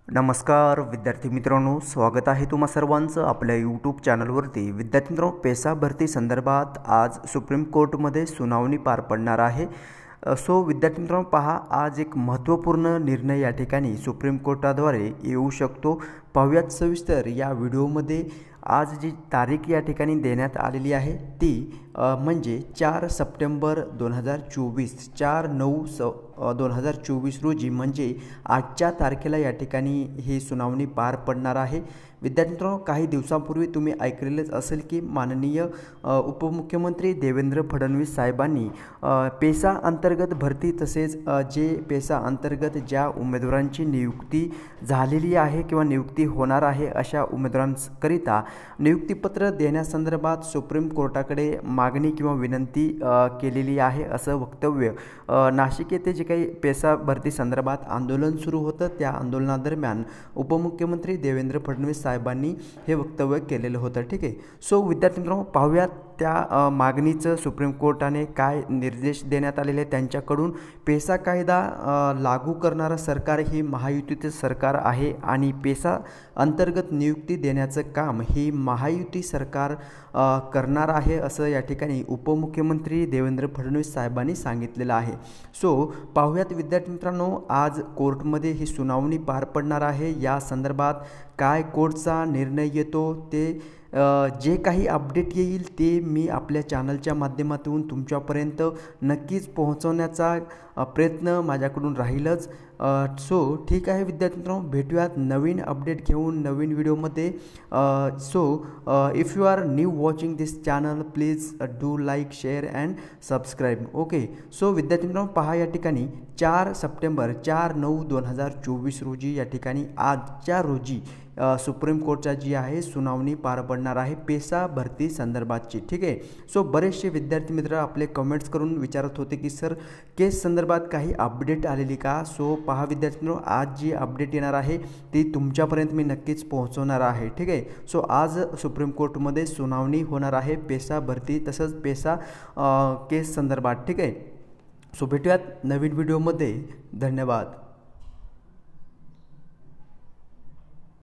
नमस्कार विद्यार्थी मित्रांनो, स्वागत आहे तुम्हा सर्वांचं आपल्या यूट्यूब चॅनलवरती। विद्यार्थी मित्रांनो, पेसा भरती संदर्भात आज सुप्रीम कोर्टमध्ये सुनावणी पार पडणार आहे। सो विद्यार्थी मित्रांनो, पहा, आज एक महत्त्वपूर्ण निर्णय या ठिकाणी सुप्रीम कोर्टाद्वारे येऊ शकतो। पाहूयात सविस्तर या व्हिडिओमध्ये। आज जी तारीख या ठिकाणी देण्यात आलेली आहे ती म्हणजे 4 सप्टेंबर 2024, 4/9/2024 रोजी, म्हणजे आजच्या तारखेला या ठिकाणी ही सुनावणी पार पडणार आहे। विद्यार्थी मित्रांनो, काही दिवसांपूर्वी तुम्ही ऐकलेलेच असेल की माननीय उपमुख्यमंत्री देवेंद्र फडणवीस साहेबांनी पेसा अंतर्गत भरती तसेच जे पेसा अंतर्गत ज्या उमेदवारांची नियुक्ती झालेली आहे किंवा नियुक्ती होणार आहे अशा उमेदवारांकरिता नियुक्तीपत्र देण्यासंदर्भात सुप्रीम कोर्टाकडे मागणी किंवा विनंती केलेली आहे, असं वक्तव्य नाशिक येथे जे काही पेसा भरती संदर्भात आंदोलन सुरू होतं त्या आंदोलनादरम्यान उपमुख्यमंत्री देवेंद्र फडणवीस साहेबांनी हे वक्तव्य केलेलं होतं। ठीक आहे। सो विद्यार्थी मित्रांनो, पाहूयात त्या मागणीचं सुप्रीम कोर्टाने काय निर्देश देण्यात आलेले त्यांच्याकडून। पेसा कायदा लागू करणारं सरकार ही महायुतीचे सरकार आहे आणि पेसा अंतर्गत नियुक्ती देण्याचं काम ही महायुती सरकार करणार आहे, असं या ठिकाणी उपमुख्यमंत्री देवेंद्र फडणवीस साहेबांनी सांगितलेलं आहे। सो पाहूयात विद्यार्थी मित्रांनो, आज कोर्टमध्ये ही सुनावणी पार पडणार आहे। या संदर्भात काय कोर्टचा निर्णय येतो ते जे काही अपडेट येईल ते मी आपल्या चॅनलच्या माध्यमातून तुमच्यापर्यंत नक्कीच पोहोचवण्याचा प्रयत्न माझ्याकडून राहीलच। सो ठीक आहे विद्यार्थी मित्रांनो, भेटूयात नवीन अपडेट घेऊन नवीन व्हिडिओमध्ये। So if you are new watching this channel, please do like, share and subscribe. Okay. So विद्यार्थी मित्रांनो, पहा, या ठिकाणी 4 सप्टेंबर 4/9/2024 रोजी या ठिकाणी आजच्या रोजी सुप्रीम कोर्टचा जी आहे सुनावणी पार पडणार आहे पेसा भरती संदर्भातची। ठीक आहे। सो बरेचसे विद्यार्थी मित्र आपले कमेंट्स करून विचारत होते की सर केस संदर्भात काही अपडेट आलेली का। सो पहा विद्यार्थी मित्र, आज जी अपडेट येणार आहे ती तुमच्यापर्यंत मी नक्कीच पोहोचवणार आहे। ठीक आहे। सो आज सुप्रीम कोर्टमध्ये सुनावणी होणार आहे पेसा भरती तसंच पेसा केस संदर्भात। ठीक आहे। सो भेटूयात नवीन व्हिडिओमध्ये। धन्यवाद।